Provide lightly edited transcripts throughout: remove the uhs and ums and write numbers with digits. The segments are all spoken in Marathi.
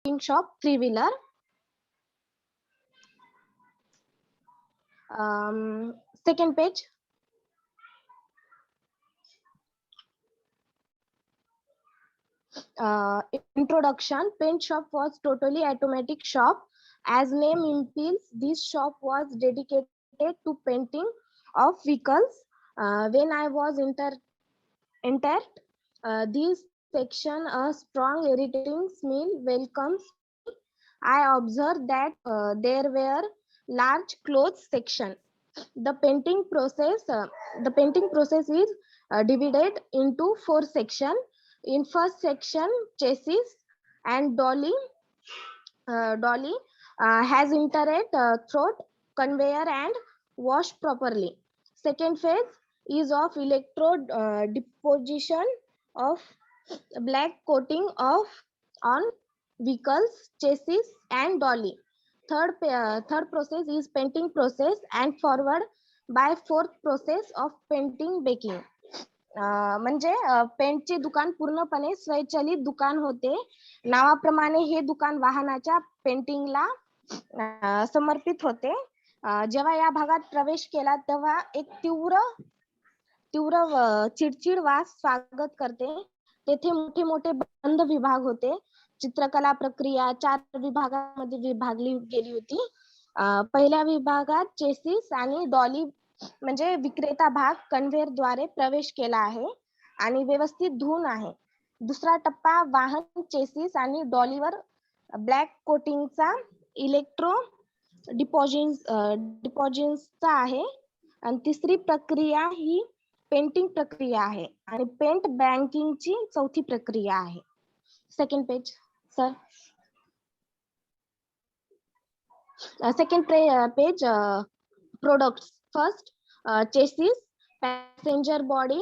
shop, three-wheeler. Second page. Introduction. Paint shop was totally automatic shop. As name implies, this shop was dedicated to painting of vehicles. When I was entered this section, a strong irritating smell welcomes me. I observed that there were large clothes section. The painting process is divided into 4 sections. In first section, chassis and dolly has internet throat, conveyor and wash properly. Second phase is of electrode deposition of black coating of on vehicles, chassis and dolly. Third process is painting process and forward by fourth process of painting baking. म्हणजे पेंटचे दुकान पूर्णपणे स्वयंचलित दुकान होते. नावाप्रमाणे हे दुकान वाहनाच्या पेंटिंगला समर्पित होते. जेव्हा या भागात प्रवेश केला तेव्हा एक तीव्र चिडचिड वास स्वागत करते. तेथे मोठे मोठे बंद विभाग होते. चित्रकला प्रक्रिया 4 विभागांमध्ये विभागली गेली होती. पहिल्या विभागात चेसिस आणि डॉली म्हणजे विक्रेता भाग कन्व्हेयर द्वारे प्रवेश केला आहे आणि व्यवस्थित धुवून आहे. दुसरा टप्पा वाहन चेसिस आणि डॉलीवर ब्लॅक कोटिंगचा इलेक्ट्रो डिपॉझिशनचा आहे. आणि तिसरी प्रक्रिया ही पेंटिंग प्रक्रिया आहे आणि पेंट बँकिंगची चौथी प्रक्रिया आहे. Second page sir. Second page products. First chassis, passenger body,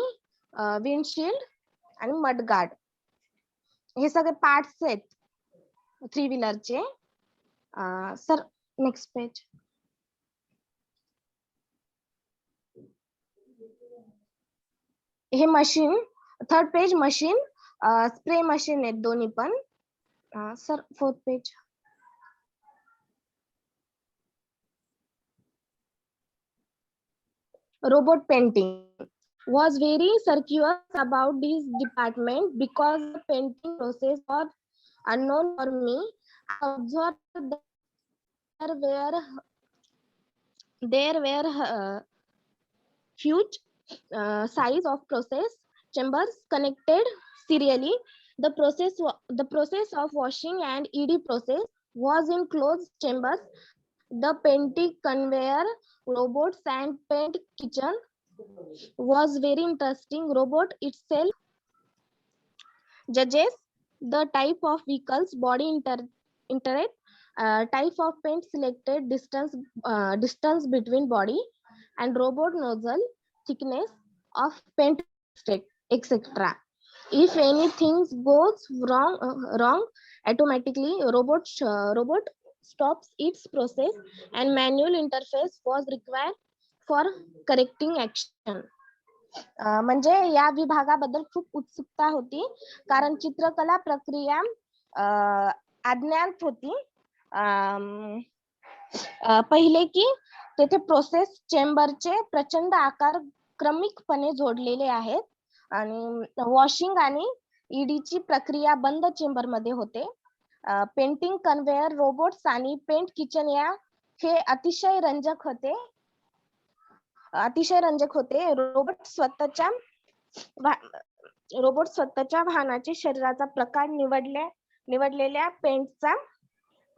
windshield आणि मडगार्ड हे सगळे पार्ट्स आहेत थ्री व्हीलरचे. Sir next page. हे machine. Third page machine, spray machine आहेत दोन्ही पण. Sir fourth page. Robot painting was very circuitous about this department because the painting process was unknown for me. I observed that there were huge size of process chambers connected serially. The process of washing and ED process was in closed chambers. The painting conveyor, robots and paint kitchen was very interesting. Robot itself judges the type of vehicles, body internet, type of paint selected, distance between body and robot nozzle, thickness of paint, etc. If anything goes wrong, automatically robot stops its process and manual interface was required for correcting action. म्हणजे या विभागाबद्दल खूप उत्सुकता होती कारण चित्रकला प्रक्रिया अज्ञात होती. पहिले की तेथे प्रोसेस चेंबरचे प्रचंड आकार क्रमिकपणे जोडलेले आहेत आणि वॉशिंग आणि ईडीची प्रक्रिया बंद चेंबर मध्ये होते. पेंटिंग कन्व्हेयर, रोबोट्स आणि पेंट किचन हे अतिशय रंजक होते. रोबोट स्वतःच्या वाहनाचे शरीराचा प्रकार, निवडलेल्या पेंटचा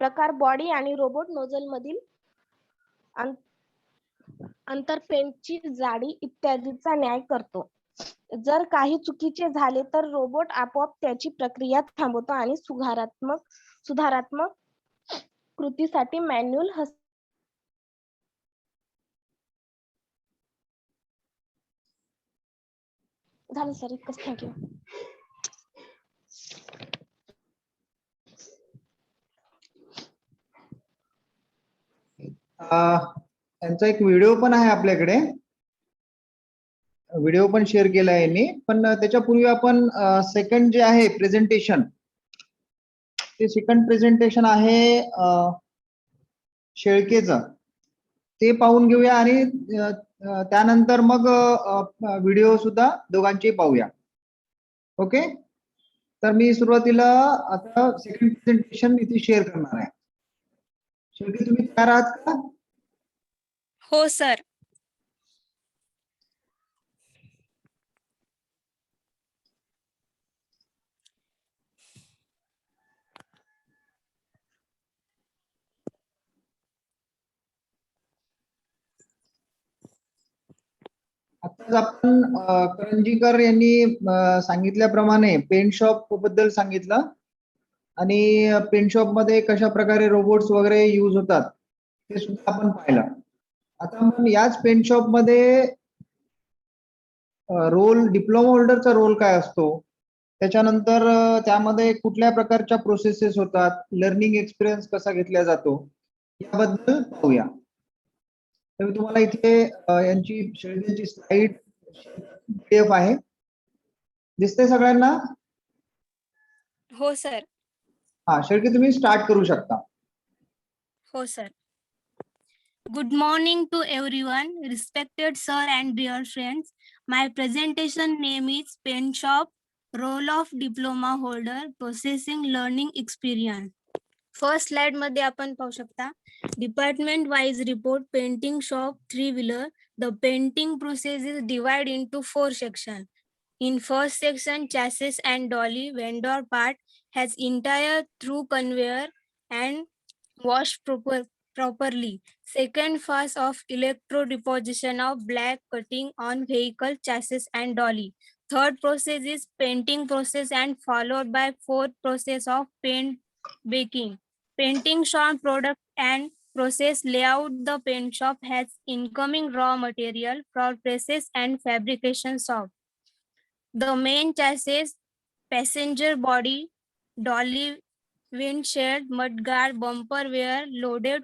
प्रकार, बॉडी आणि रोबोट नोझल मधील अंतर, पेंटची जाडी इत्यादीचा न्याय करतो. जर काही चुकीचे झाले तर रोबोट आपोआप त्याची प्रक्रिया थांबवतो आणि सुधारात्मक कृतीसाठी मॅन्युअल झालं सर. इतकंच. थँक्यू. त्यांचा एक व्हिडिओ पण आहे आपल्याकडे. व्हिडिओ पण शेअर केला आहे मी. पण त्याच्यापूर्वी आपण सेकंड जे आहे प्रेझेंटेशन ते सेकंड प्रेझेंटेशन आहे शेळकेचं, ते पाहून घेऊया आणि त्यानंतर मग व्हिडिओ सुद्धा दोघांचे पाहूया. ओके, तर मी सुरुवातीला आता सेकंड प्रेझेंटेशन इथे शेअर करणार आहे. शेळके, तुम्ही तयार आहात का? हो सर. आताच आपण करंजीकर यांनी सांगितल्याप्रमाणे पेंट शॉप बद्दल सांगितलं आणि पेंट शॉप मध्ये कशा प्रकारे रोबोट्स वगैरे यूज होतात ते सुद्धा आपण पाहिलं. आता मग याच पेंट शॉप मध्ये रोल, डिप्लोमा होल्डरचा रोल काय असतो, त्याच्यानंतर त्यामध्ये कुठल्या प्रकारच्या प्रोसेसेस होतात, लर्निंग एक्सपिरियन्स कसा घेतला जातो याबद्दल पाहूया. तर मी तुम्हाला इथे यांची शेळकेची स्लाइड PDF आहे, दिसते सगळ्यांना? हो सर. हा शेळके, तुम्ही स्टार्ट करू शकता. हो sir. Good morning to everyone, respected sir and dear friends. My presentation name is Paint Shop, role of diploma holder, processing learning experience. First slide मध्ये आपण पाहू शकता department wise report painting shop 3-wheeler. The painting process is divided into 4 sections. In first section, chassis and dolly vendor part has entire through conveyor and washed properly. Second phase of electro deposition of black cutting on vehicle chassis and dolly. Third process is painting process and followed by fourth process of paint baking. Painting shop product and process layout. The paint shop has incoming raw material for presses and fabrication shop. The main chassis, passenger body, dolly, windshield, mudguard, bumper were loaded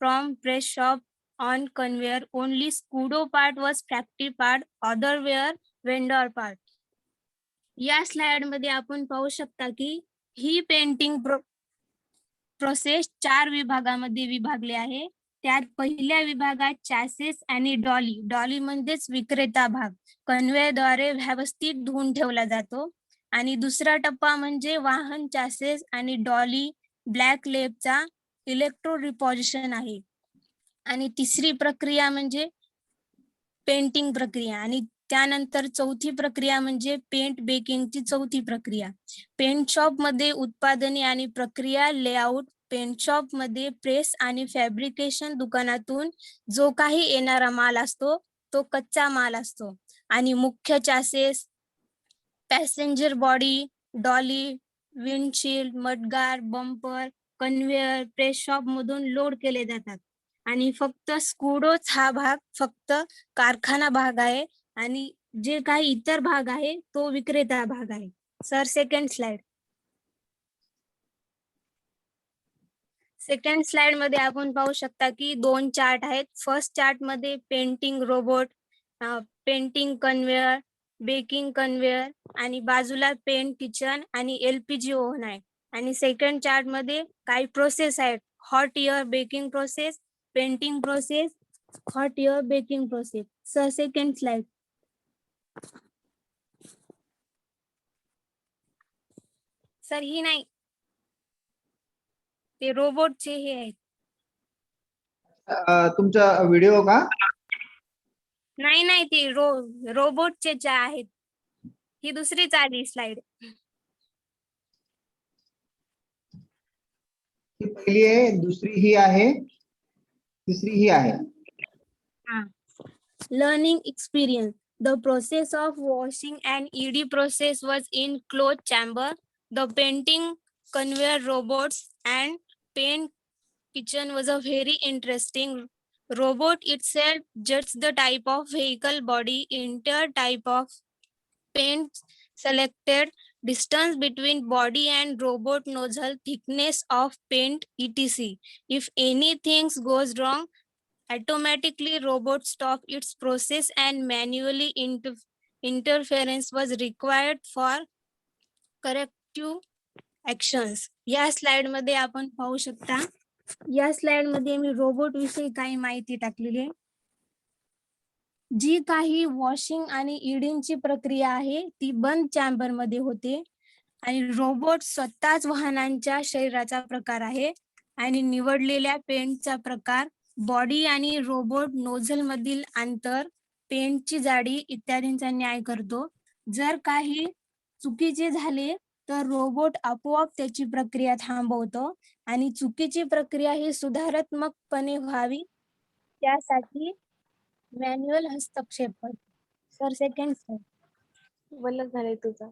from press shop on conveyor. Only Scudo part was factory part, other were vendor part. या स्लाइड मध्ये आपण पाहू शकता की ही पेंटिंग प्रोसेस 4 विभागामध्ये विभागली आहे. त्यात पहिल्या विभागात चॅसेस आणि डॉली, डॉली म्हणजेच विक्रेता भाग, कन्वेयरद्वारे व्यवस्थित धुवून ठेवला जातो. आणि दुसरा टप्पा म्हणजे वाहन चॅसेस आणि Dolly black Lepcha electro deposition आहे. आणि तिसरी प्रक्रिया म्हणजे पेंटिंग प्रक्रिया आणि त्यानंतर चौथी प्रक्रिया म्हणजे पेंट बेकिंगची चौथी प्रक्रिया. पेंट शॉप मध्ये उत्पादने आणि प्रक्रिया लेआउट. पेंट शॉप मध्ये प्रेस आणि फॅब्रिकेशन. दुकानातून जो काही येणारा माल असतो तो कच्चा माल असतो. आणि मुख्य chassis, passenger body, dolly, windshield, mudguard, bumper, conveyor press shop मधून लोड केले जातात. आणि फक्त स्कुडोच हा भाग फक्त कारखाना भाग आहे आणि जे काही इतर भाग आहे तो विक्रेता भाग आहे. Sir second slide. Second slide मध्ये आपण पाहू शकता की 2 चार्ट आहेत. फर्स्ट चार्ट मध्ये painting robot, painting conveyor, baking conveyor आणि बाजूला पेंट किचन आणि LPG ओव्हन आहे. आणि सेकंड चार्ट मध्ये काही प्रोसेस आहेत. Hot air baking process, painting process, hot air baking process. Sir second slide. Sir ही नाही, ते रोबोटचे हे आहेत. तुमचा व्हिडिओ का? नाही ते रोबोटचे जे आहेत. ही दुसरीच आली स्लाइड. ही पहिली आहे, दुसरी ही आहे, तिसरी ही आहे. Learning experience. The process of washing and ED process was in closed chamber. The painting conveyor robots and paint kitchen was a very interesting. Robot itself judged the type of vehicle body, interior type of paint selected, distance between body and robot nozzle, thickness of paint, etc. If anything goes wrong, automatically robot stop its process and manually interference was required for corrective actions. या स्लाइड मध्ये आपण पाहू शकता, या स्लाइड मध्ये मी रोबोट विषयी काही माहिती टाकलेली आहे. जी काही वॉशिंग आणि इडिंगची प्रक्रिया आहे ती बंद चॅम्बर मध्ये होते आणि रोबोट स्वतःच वाहनांच्या शरीराचा प्रकार आहे आणि निवडलेल्या पेंटचा प्रकार, बॉडी आणि रोबोट नोझल मधील अंतर, पेंटची जाडी इत्यादींचा न्याय करतो. जर काही चुकीचे झाले तर रोबोट आपोआप त्याची प्रक्रिया थांबवतो आणि चुकीची प्रक्रिया ही सुधारात्मकपणे व्हावी त्यासाठी मॅन्युअल हस्तक्षेप करतो. Sir second sir. बलच झालंय तुझं.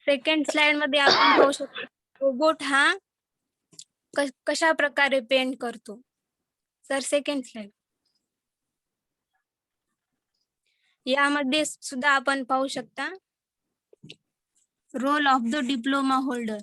सेकंड स्लाइड मध्ये आपण पाहू शकतो रोबोट हा कशा प्रकारे पेंट करतो. Sir second slide. यामध्ये सुद्धा आपण पाहू शकता role of the diploma holder.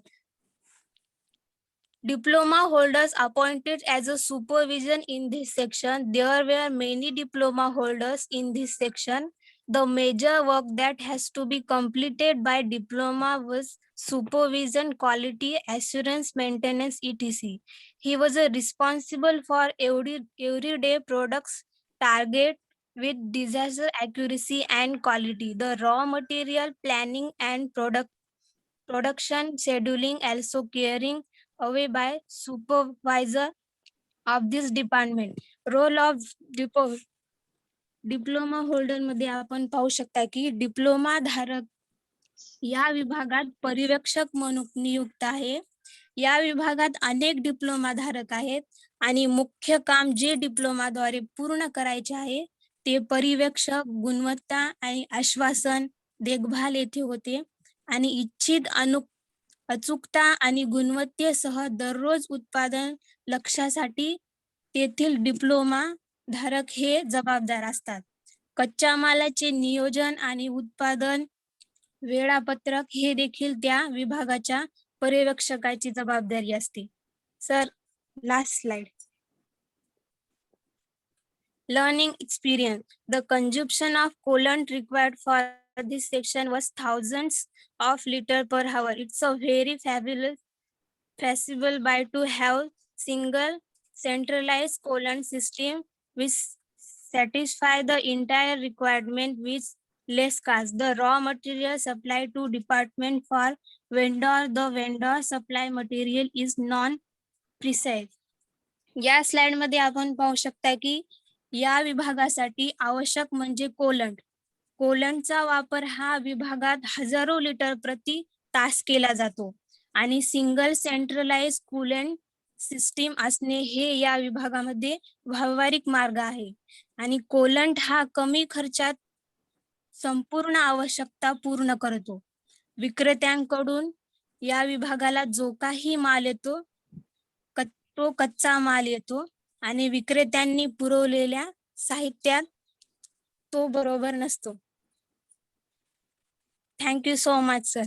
Diploma holders appointed as a supervision in this section. There were many diploma holders in this section. The major work that has to be completed by diploma was supervision, quality assurance, maintenance, etc. He was responsible for everyday products target with disaster accuracy and quality. The raw material planning and production scheduling also carrying away by supervisor of this department. Role of diploma holder मध्ये आपण पाहू शकता की डिप्लोमा धारक या विभागात पर्यवेक्षक म्हणून नियुक्त आहे. या विभागात अनेक डिप्लोमा धारक आहेत आणि मुख्य काम जे डिप्लोमाद्वारे पूर्ण करायचे आहे ते पर्यवेक्षक, गुणवत्ता आणि आश्वासन, देखभाल येथे होते आणि इच्छित अचूकता आणि गुणवत्तेसह दररोज उत्पादन लक्ष्यासाठी तेथील डिप्लोमा धारक हे जबाबदार असतात. कच्च्या मालाचे नियोजन आणि उत्पादन वेळापत्रक हे देखील त्या विभागाच्या पर्यवेक्षकाची जबाबदारी असते. Sir last slide. Learning experience. The consumption of coolant required for this section was thousands of liters per hour. It's a very feasible by to have single centralized coolant system which satisfy the entire requirement with less cost. The raw material supplied to department for vendor. The vendor supply material is non-precise. या स्लाइड मध्ये आपण पाहू शकता की या विभागासाठी आवश्यक म्हणजे कोलंट. कोलंटचा वापर हा विभागात हजारो लिटर प्रति तास केला जातो आणि सिंगल सेंट्रलाइज कूलंट सिस्टीम असणे हे या विभागामध्ये व्यावहारिक मार्ग आहे आणि कोलंट हा कमी खर्चात संपूर्ण आवश्यकता पूर्ण करतो. विक्रेत्यांकडून या विभागाला जो काही माल येतो तो कच्चा माल येतो आणि विक्रेत्यांनी पुरवलेल्या साहित्यात तो बरोबर नसतो. Thank you so much sir.